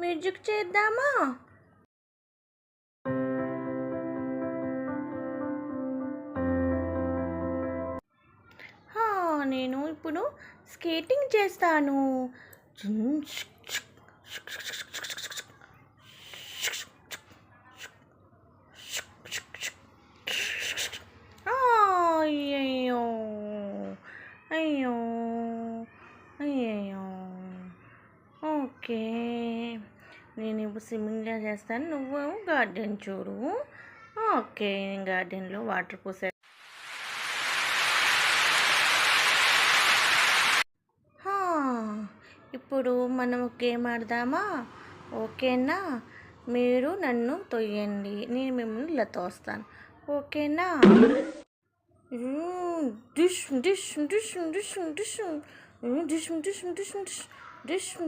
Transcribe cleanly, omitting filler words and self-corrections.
Music చేద్దామా? నేను ఇప్పుడు స్కేటింగ్ చేస్తాను. అయ్యయ్యో అయ్యో అయ్యయ్యో. ఓకే, నేను ఇప్పుడు స్విమ్మింగ్గా చేస్తాను, నువ్వు గార్డెన్ చూడు. ఓకే, నేను గార్డెన్లో వాటర్ పోసా. ఇప్పుడు మనం గేమ్ ఆడదామా? ఓకేనా? మీరు నన్ను తొయ్యండి, నేను మిమ్మల్ని ఇలా తోస్తాను. ఓకేనా? Dish dish dish dish dish dish dish dish dish dish